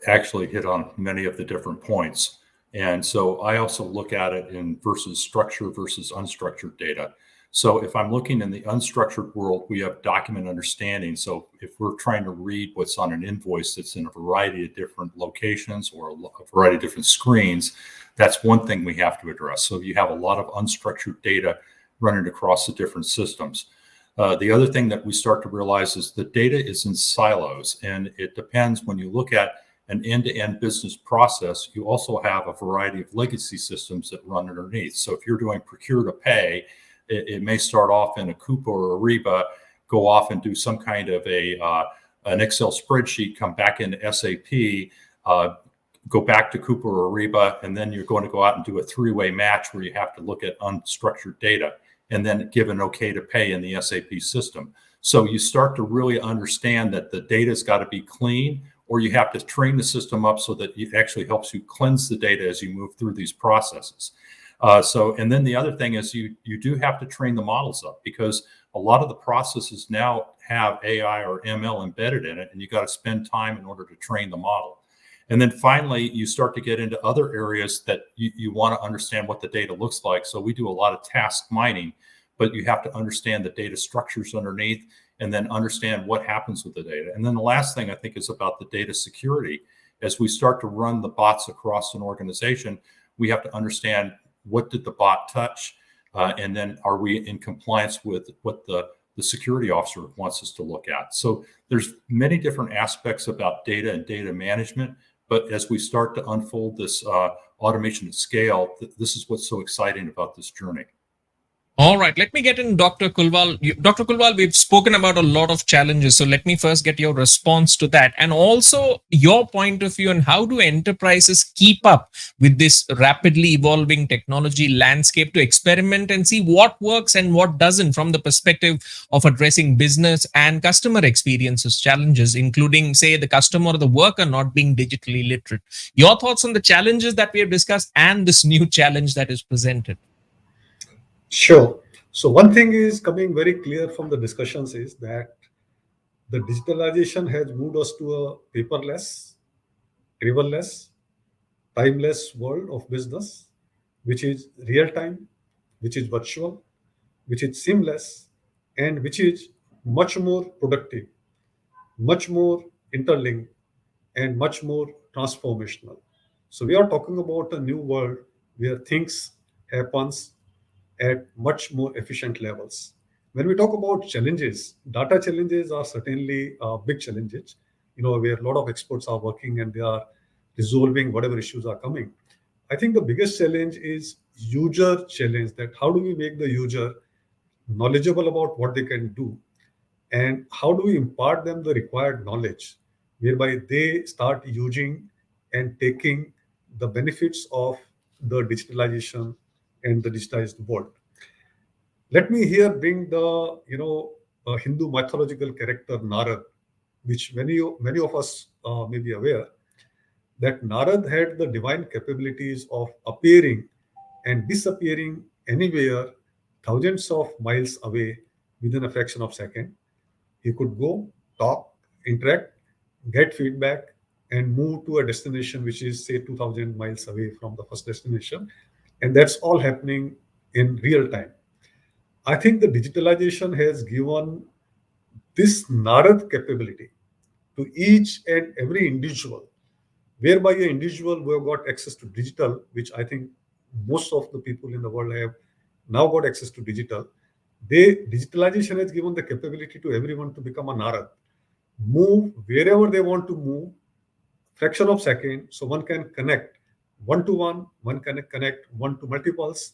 actually hit on many of the different points. And so I also look at it in versus structured versus unstructured data. So if I'm looking in the unstructured world, we have document understanding. So if we're trying to read what's on an invoice that's in a variety of different locations or a variety of different screens, that's one thing we have to address. So you have a lot of unstructured data running across the different systems. The other thing that we start to realize is the data is in silos, and it depends. When you look at an end-to-end business process, you also have a variety of legacy systems that run underneath. So if you're doing procure to pay, it may start off in a Coupa or Ariba, go off and do some kind of an Excel spreadsheet, come back into SAP, go back to Coupa or Ariba, and then you're going to go out and do a three-way match where you have to look at unstructured data and then give an okay to pay in the SAP system. So you start to really understand that the data's got to be clean, or you have to train the system up so that it actually helps you cleanse the data as you move through these processes. And then the other thing is you do have to train the models up, because a lot of the processes now have AI or ML embedded in it, and you got to spend time in order to train the model. And then finally, you start to get into other areas that you want to understand what the data looks like. So we do a lot of task mining, but you have to understand the data structures underneath and then understand what happens with the data. And then the last thing I think is about the data security. As we start to run the bots across an organization, we have to understand, what did the bot touch? And then are we in compliance with what the security officer wants us to look at? So there's many different aspects about data and data management. But as we start to unfold this automation at scale, this is what's so exciting about this journey. All right, let me get in Dr. Kulwal. Dr. Kulwal, we've spoken about a lot of challenges. So let me first get your response to that, and also your point of view on how do enterprises keep up with this rapidly evolving technology landscape to experiment and see what works and what doesn't from the perspective of addressing business and customer experiences challenges, including, say, the customer or the worker not being digitally literate. Your thoughts on the challenges that we have discussed and this new challenge that is presented? Sure. So one thing is coming very clear from the discussions is that the digitalization has moved us to a paperless, driverless, timeless world of business, which is real time, which is virtual, which is seamless, and which is much more productive, much more interlinked, and much more transformational. So we are talking about a new world where things happens at much more efficient levels. When we talk about challenges, data challenges are certainly big challenges, where a lot of experts are working and they are resolving whatever issues are coming. I think the biggest challenge is user challenge, that how do we make the user knowledgeable about what they can do, and how do we impart them the required knowledge whereby they start using and taking the benefits of the digitalization and the digitized world. Let me here bring the Hindu mythological character Narad, which many of us may be aware that Narad had the divine capabilities of appearing and disappearing anywhere thousands of miles away within a fraction of a second. He could go, talk, interact, get feedback, and move to a destination which is, say, 2000 miles away from the first destination. And that's all happening in real time. I think the digitalization has given this Narad capability to each and every individual, whereby an individual who have got access to digital, which I think most of the people in the world have now got access to digital. Digitalization has given the capability to everyone to become a Narad, move wherever they want to move, fraction of second, so one can connect one to one can connect one to multiples,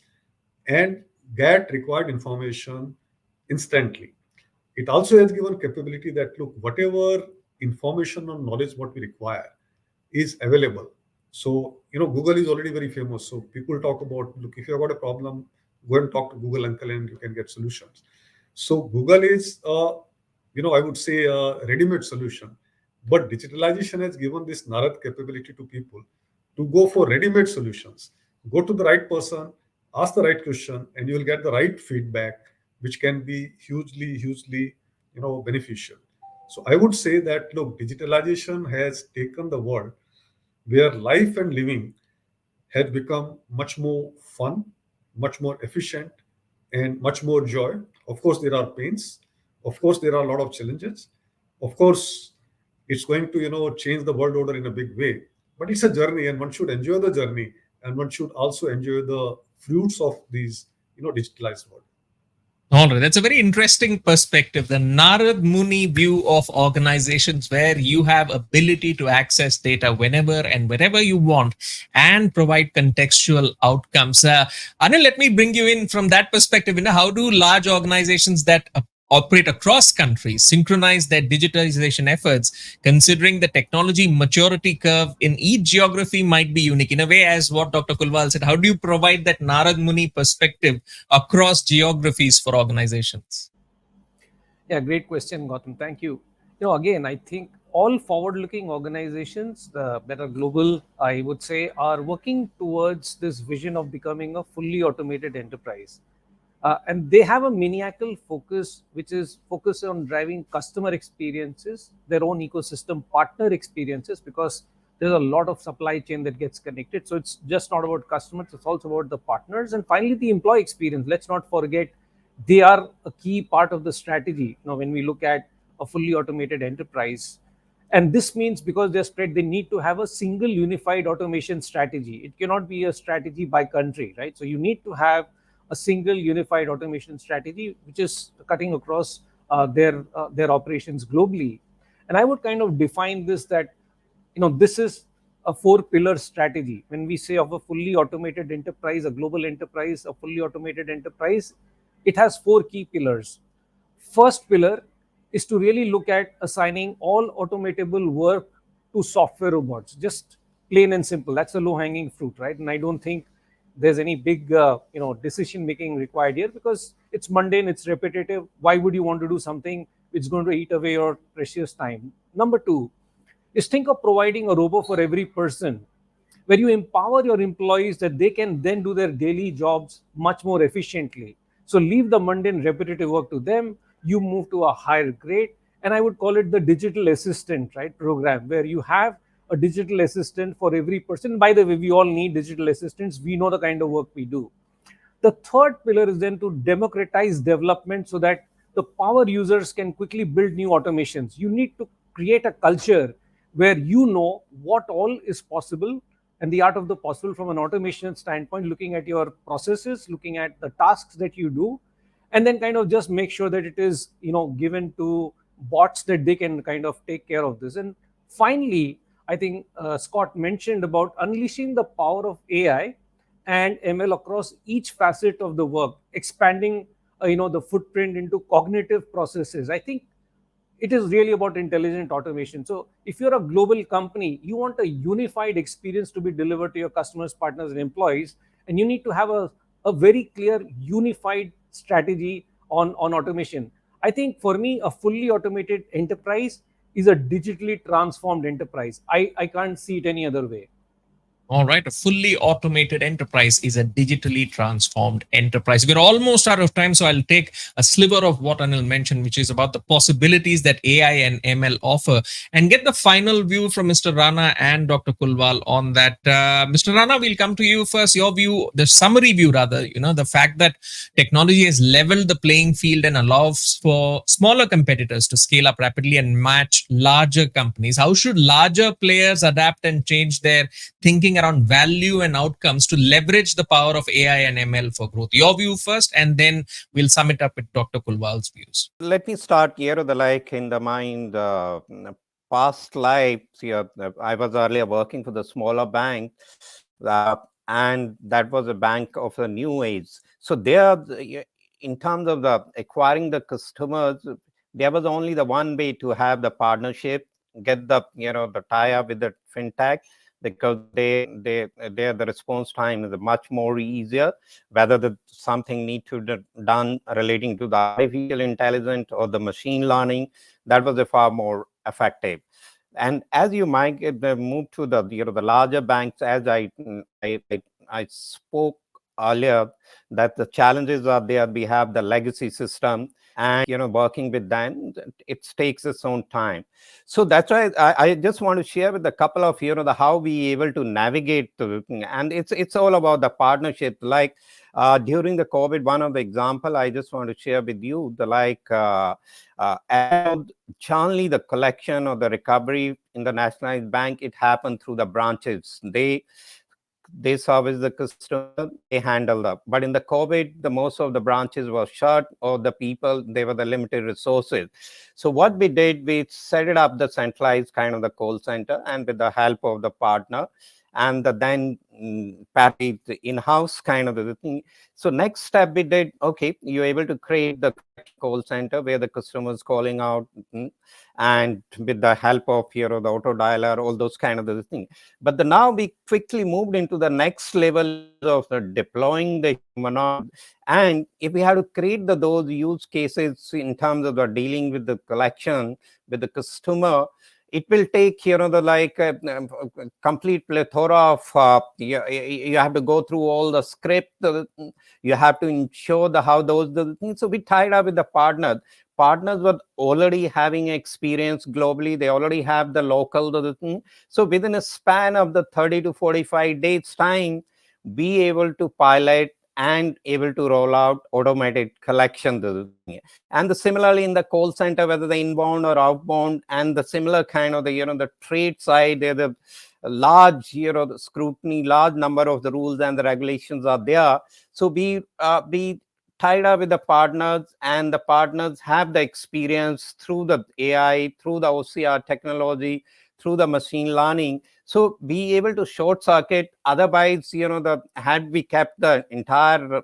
and get required information instantly. It also has given capability that, look, whatever information or knowledge what we require is available. So, Google is already very famous. So people talk about, look, if you've got a problem, go and talk to Google uncle and you can get solutions. So Google is, I would say a ready-made solution. But digitalization has given this Narad capability to people to go for ready-made solutions. Go to the right person, ask the right question, and you will get the right feedback, which can be hugely, beneficial. So I would say that, look, digitalization has taken the world where life and living has become much more fun, much more efficient, and much more joy. Of course, there are pains. Of course, there are a lot of challenges. Of course, it's going to, change the world order in a big way. But it's a journey, and one should enjoy the journey, and one should also enjoy the fruits of these, digitalized world. All right, that's a very interesting perspective. The Narad Muni view of organizations, where you have ability to access data whenever and wherever you want and provide contextual outcomes. Anil, let me bring you in from that perspective. How do large organizations that operate across countries synchronize their digitalization efforts, considering the technology maturity curve in each geography might be unique? In a way, as what Dr. Kulwal said, how do you provide that Narad Muni perspective across geographies for organizations? Yeah, great question, Gautam. Thank you. Again, I think all forward-looking organizations that are global, I would say, are working towards this vision of becoming a fully automated enterprise. And they have a maniacal focus, which is focused on driving customer experiences, their own ecosystem partner experiences, because there's a lot of supply chain that gets connected. So it's just not about customers, it's also about the partners. And finally, the employee experience. Let's not forget, they are a key part of the strategy. When we look at a fully automated enterprise, and this means, because they're spread, they need to have a single unified automation strategy. It cannot be a strategy by country, right? So you need to have a single unified automation strategy, which is cutting across their operations globally. And I would kind of define this that, this is a 4-pillar strategy. When we say of a fully automated enterprise, a global enterprise, a fully automated enterprise, it has 4 key pillars. First pillar is to really look at assigning all automatable work to software robots, just plain and simple. That's a low-hanging fruit, right? And I don't think there's any big decision making required here, because it's mundane, it's repetitive. Why would you want to do something which is going to eat away your precious time? Number 2 is think of providing a robot for every person, where you empower your employees that they can then do their daily jobs much more efficiently. So leave the mundane repetitive work to them. You move to a higher grade, and I would call it the digital assistant, right, program, where you have a digital assistant for every person. By the way, we all need digital assistants. We know the kind of work we do. The third pillar is then to democratize development so that the power users can quickly build new automations. You need to create a culture where you know what all is possible and the art of the possible from an automation standpoint, looking at your processes, looking at the tasks that you do, and then kind of just make sure that it is, given to bots that they can kind of take care of this. And finally, I think Scott mentioned about unleashing the power of AI and ML across each facet of the work, expanding the footprint into cognitive processes. I think it is really about intelligent automation. So if you're a global company, you want a unified experience to be delivered to your customers, partners, and employees, and you need to have a very clear unified strategy on automation. I think for me, a fully automated enterprise is a digitally transformed enterprise. I can't see it any other way. All right. A fully automated enterprise is a digitally transformed enterprise. We're almost out of time, so I'll take a sliver of what Anil mentioned, which is about the possibilities that AI and ML offer, and get the final view from Mr. Rana and Dr. Kulwal on that. Mr. Rana, we'll come to you first. Your view, the summary view rather, the fact that technology has leveled the playing field and allows for smaller competitors to scale up rapidly and match larger companies. How should larger players adapt and change their thinking around value and outcomes to leverage the power of AI and ML for growth? Your view first, and then we'll sum it up with Dr. Kulwal's views. Let me start here. In the mind, past lives. I was earlier working for the smaller bank, and that was a bank of the new age. So there, in terms of the acquiring the customers, there was only the one way to have the partnership, get the the tie up with the fintech, because the response time is much more easier, whether something need to be done relating to the artificial intelligence or the machine learning, that was a far more effective. And as you might move to the the larger banks, as I spoke earlier, that the challenges are there. We have the legacy system, and working with them, it takes its own time. So that's why I just want to share with a couple of the how we able to navigate through, and it's all about the partnership. Like during the COVID, one of the example I just want to share with you, generally the collection or the recovery in the nationalized bank, it happened through the branches. They service the customer, they handle that. But in the COVID, the most of the branches were shut, or the people, they were the limited resources. So what we did, we set it up the centralized kind of the call center, and with the help of the partner, and then package the in-house kind of the thing. So next step we did, okay, you're able to create the call center where the customer is calling out, and with the help of the auto dialer, all those kind of the thing. But now we quickly moved into the next level of the deploying the humanoid. And if we had to create those use cases in terms of the dealing with the collection with the customer, it will take complete plethora of you have to go through all the script, you have to ensure how those things. So we tied up with the partners were already having experience globally, they already have the local thing. So within a span of the 30 to 45 days time, be able to pilot and able to roll out automated collection. And similarly in the call center, whether the inbound or outbound, and the similar kind of the trade side, there's the large the scrutiny, large number of the rules and the regulations are there. So be tied up with the partners, and the partners have the experience through the AI, through the OCR technology, through the machine learning. So be able to short circuit. Otherwise, had we kept the entire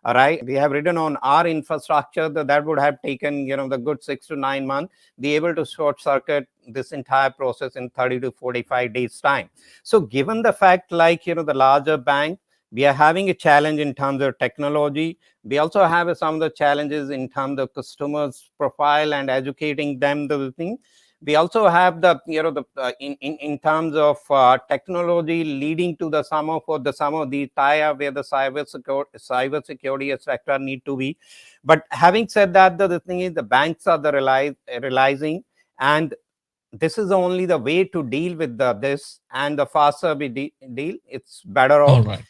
right, we have written on our infrastructure, that would have taken the good 6 to 9 months. Be able to short circuit this entire process in 30 to 45 days time. So given the fact, the larger bank, we are having a challenge in terms of technology. We also have some of the challenges in terms of customers' profile and educating them the thing. We also have the in terms of technology leading to some of the tie-up where the cyber security etc. need to be. But having said that, the thing is, the banks are realizing, and this is only the way to deal with this, and the faster we deal, it's better off. Right.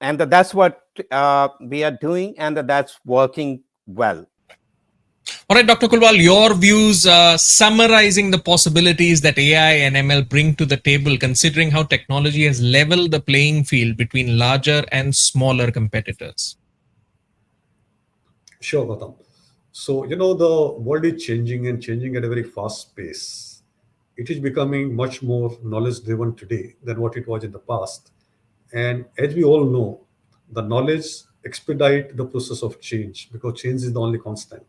And that's what we are doing, and that's working well. All right, Dr. Kulwal, your views summarizing the possibilities that AI and ML bring to the table, considering how technology has leveled the playing field between larger and smaller competitors. Sure, Gautam. So, the world is changing and changing at a very fast pace. It is becoming much more knowledge driven today than what it was in the past. And as we all know, the knowledge expedite the process of change because change is the only constant.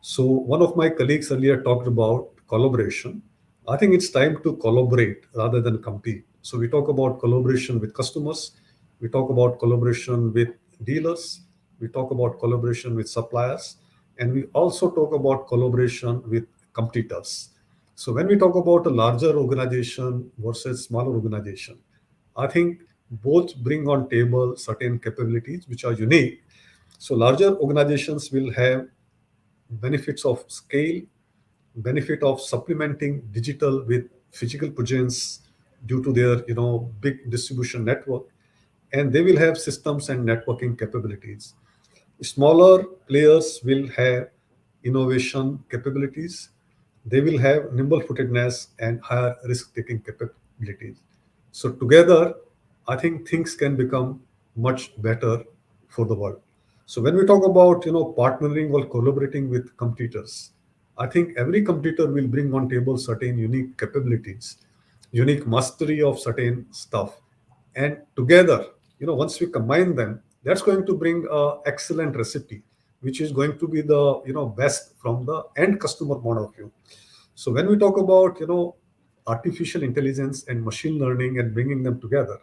So one of my colleagues earlier talked about collaboration. I think it's time to collaborate rather than compete. So we talk about collaboration with customers, we talk about collaboration with dealers, we talk about collaboration with suppliers, and we also talk about collaboration with competitors. So when we talk about a larger organization versus smaller organization, I think both bring on table certain capabilities which are unique. So larger organizations will have benefits of scale, benefit of supplementing digital with physical presence due to their big distribution network, and they will have systems and networking capabilities. Smaller players will have innovation capabilities. They will have nimble footedness and higher risk taking capabilities. So, together, I think things can become much better for the world. So, when we talk about partnering or collaborating with competitors, I think every competitor will bring on table certain unique capabilities, unique mastery of certain stuff, and together, once we combine them, that's going to bring a excellent recipe, which is going to be the best from the end customer point of view. So when we talk about artificial intelligence and machine learning and bringing them together,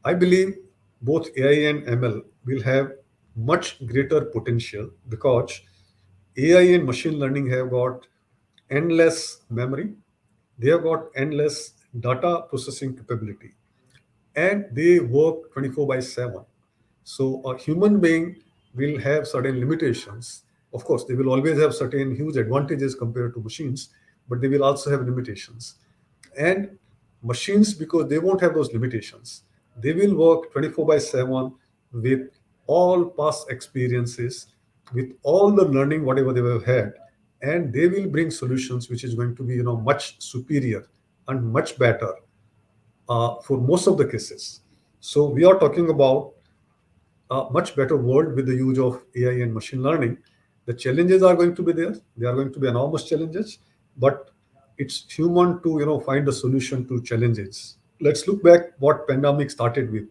I believe both AI and ML will have much greater potential because AI and machine learning have got endless memory, they have got endless data processing capability, and they work 24 by 7. So a human being will have certain limitations. Of course, they will always have certain huge advantages compared to machines, but they will also have limitations. And machines, because they won't have those limitations, they will work 24 by 7 with all past experiences, with all the learning, whatever they have had, and they will bring solutions which is going to be much superior and much better for most of the cases. So we are talking about a much better world with the use of AI and machine learning. The challenges are going to be there. They are going to be enormous challenges, but it's human to find a solution to challenges. Let's look back what pandemic started with.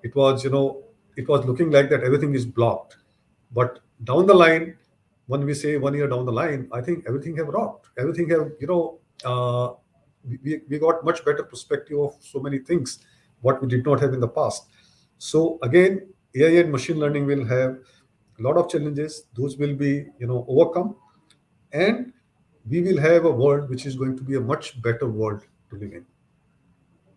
It was it was looking like that everything is blocked, but down the line, when we say 1 year down the line, I think everything have rocked. Everything have we got much better perspective of so many things what we did not have in the past. So again, AI and machine learning will have a lot of challenges. Those will be overcome, and we will have a world which is going to be a much better world to live in.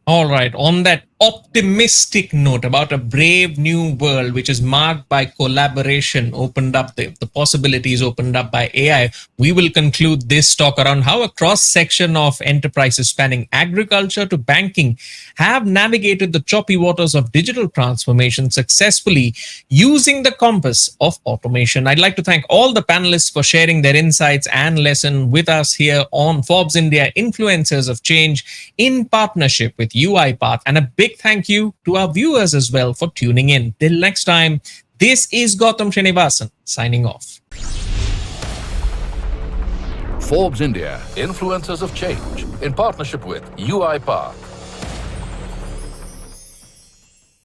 All right. On that optimistic note about a brave new world, which is marked by collaboration, opened up the possibilities opened up by AI, we will conclude this talk around how a cross section of enterprises spanning agriculture to banking have navigated the choppy waters of digital transformation successfully using the compass of automation. I'd like to thank all the panelists for sharing their insights and lesson with us here on Forbes India Influencers of Change in partnership with UiPath, and a big thank you to our viewers as well for tuning in. Till next time, this is Gautam Srinivasan signing off. Forbes India Influencers of Change in partnership with UiPath.